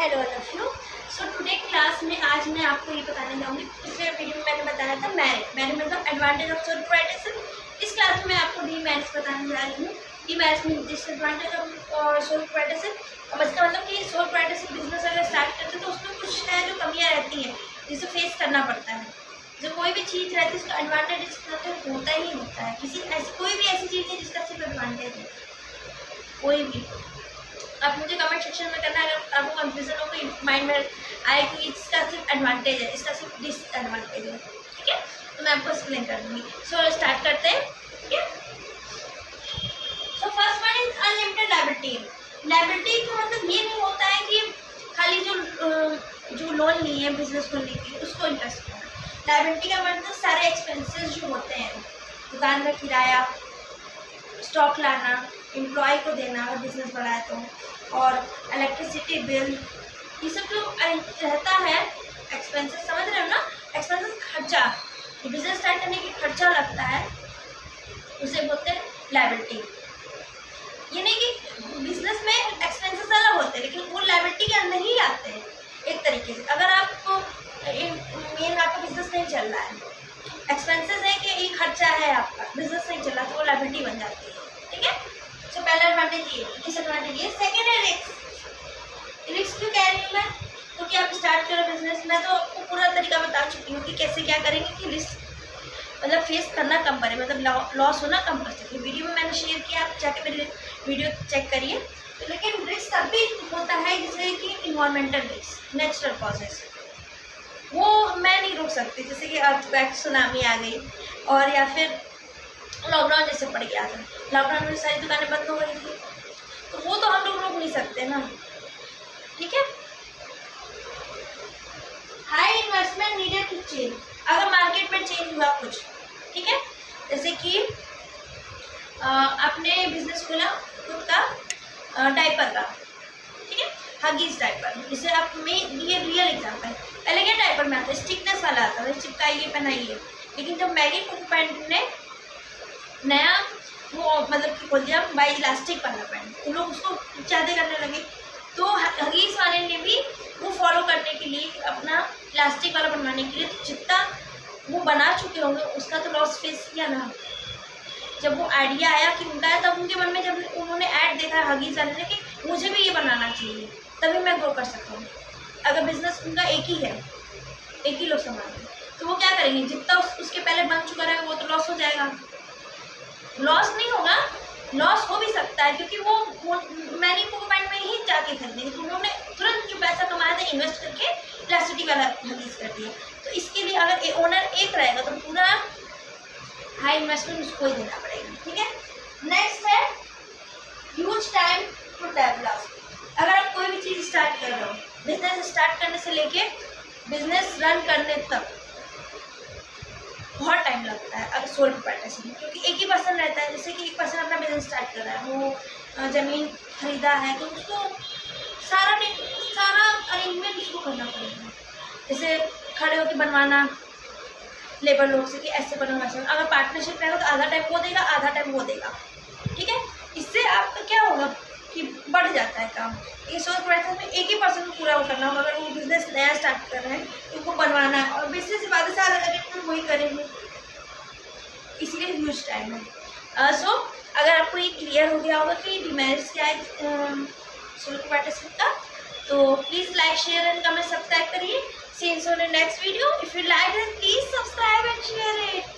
Hello all of you. So today class में आज मैं आपको ये बताने जाऊँगी। पिछले वीडियो में मैंने बताया था मैरिड मतलब एडवांटेज ऑफ सोल प्रोप्राइटरशिप। इस क्लास में मैं आपको डीमेरिट्स बताने जा रही हूँ। Demerits mean disadvantage of sole proprietorship. अब इसका मतलब कि सोल प्रोप्राइटरशिप बिजनेस अगर स्टार्ट करते हैं तो उसमें कुछ है जो कमियाँ रहती हैं जिसे फेस करना पड़ता है। जो कोई भी चीज़ रहती है उसका एडवांटेज तो होता ही होता है। कोई भी ऐसी चीज़ है जिसका सिर्फ एडवांटेज है, कोई भी। आप मुझे कमेंट सेक्शन में करना अगर आपको कंफ्यूजन हो, कोई माइंड में आए कि इसका सिर्फ एडवांटेज है, इसका सिर्फ डिसएडवांटेज है, ठीक है, तो मैं आपको एक्सप्लेन कर दूँगी। सो स्टार्ट करते हैं, ठीक है। So first one is unlimited liability. Liability का मतलब ये नहीं होता है कि खाली जो लोन लिए हैं बिजनेस खोलने के लिए उसको इंटरेस्ट करना। लायबिलिटी का मतलब सारे एक्सपेंसेस जो होते हैं, दुकान का किराया, स्टॉक लाना, एम्प्लॉय को देना अगर बिजनेस बढ़ा है तो, और इलेक्ट्रिसिटी बिल, ये सब जो रहता है एक्सपेंसेस, समझ रहे हो ना, एक्सपेंसेस खर्चा, बिजनेस स्टार्ट करने के खर्चा लगता है, उसे बोलते हैं लायबिलिटी। ये नहीं कि बिजनेस में एक्सपेंसेस अलग होते हैं लेकिन वो लायबिलिटी के अंदर ही आते हैं एक तरीके से। अगर आपको मेन आपका बिजनेस नहीं चल रहा है, एक्सपेंसेस है कि ये खर्चा है आपका, बिजनेस नहीं चल रहा तो वो लायबिलिटी बन जाती है, ठीक है। तो पहला एडवांटेज ये, डिसएडवांटेज ये। सेकेंड है रिस्क। रिस्क क्यों कह रही हूँ मैं, क्योंकि आप स्टार्ट करो बिजनेस, मैं तो आपको पूरा तरीका बता चुकी हूँ कि कैसे क्या करेंगे कि रिस्क मतलब फेस करना कम करें, मतलब लॉस होना कम कर सके। वीडियो में मैंने शेयर किया, आप जाके मेरी वीडियो चेक करिए। तो लेकिन रिस्क तब भी होता है जैसे कि इन्वायरमेंटल रिस्क, नेचुरल कॉजेस, वो मैं नहीं रोक सकती, जैसे कि अर्थक्वेक, सुनामी आ गई, और या फिर लॉकडाउन जैसे पड़ गया था। लॉकडाउन में सारी दुकानें बंद हो गई थी, तो वो तो हम लोग रोक नहीं सकते ना, ठीक है। High investment needed to change. अगर मार्केट में चेंज हुआ कुछ, ठीक है, जैसे कि आपने बिजनेस खोला खुद का डायपर का, ठीक है, हगीज डायपर, जिसे आप में ये रियल एग्जाम्पल है। पहले क्या डायपर में आता है, स्टिकनेस वाला आता है, चिपकाइए पहनाइए, लेकिन जब मैगी कुक पैंट ने नया वो मतलब कि खोल दिया बाई इलास्टिक वाला पैंट, तो लोग उसको ज़्यादा करने लगे। तो हगीज वाले ने भी वो फॉलो करने के लिए अपना इलास्टिक वाला बनवाने के लिए जितना वो बना चुके होंगे उसका तो लॉस फेस किया ना। जब वो आइडिया आया कि उनका है, तब उनके मन में जब उन्होंने ऐड देखा हगीज वाले ने कि मुझे भी ये बनाना चाहिए, तभी मैं ग्रो कर सकता हूँ। अगर बिजनेस उनका एक ही है, एक ही लोग संभालेंगे, तो वो क्या करेंगे, जितना उसके पहले बन चुका रहेगा वो तो लॉस हो जाएगा। लॉस नहीं होगा, लॉस हो भी सकता है, क्योंकि वो मैनी पॉइंट में ही जाके खरीदेंगे, तो उन्होंने तुरंत जो पैसा कमाया था इन्वेस्ट करके इलास्टिक वाला हगीज कर दिया। तो इसके लिए अगर ओनर एक रहेगा तो पूरा हाई इन्वेस्टमेंट उसको ही देना पड़ेगा, ठीक है। नेक्स्ट है ह्यूज टाइम टू डेवलप। अगर आप कोई भी चीज़ स्टार्ट कर रहे हो, बिजनेस स्टार्ट करने से लेके बिजनेस रन करने तक बहुत टाइम लगता है अगर सोल प्रोप्राइटरशिप में, क्योंकि एक ही पर्सन रहता है। जैसे कि एक पर्सन अपना बिजनेस स्टार्ट कर रहा है, वो ज़मीन खरीदा है तो उसको सारा अरेंजमेंट उसको करना पड़ेगा, जैसे खड़े होकर बनवाना लेबर लोग से कि ऐसे बनवाना चाहिए। अगर पार्टनरशिप रहेगा तो आधा टाइम वो देगा, आधा टाइम वो देगा, ठीक है। इससे आपका क्या होगा कि बढ़ जाता है काम। ये सोल प्रोप्राइटरशिप में एक ही पर्सन को पूरा वो करना होगा। अगर वो बिजनेस नया स्टार्ट कर रहे हैं तो उनको बनवाना है, और बिजनेस से बाद सारा अरेंजमेंट वही करेंगे, इसीलिए ह्यूज टाइम है। सो अगर आपको ये क्लियर हो गया होगा कि डीमेरिट्स क्या है सोल प्रोप्राइटरशिप का, तो please like, share and comment, subscribe करिए। See you soon in next video. If you like it, please subscribe and share it.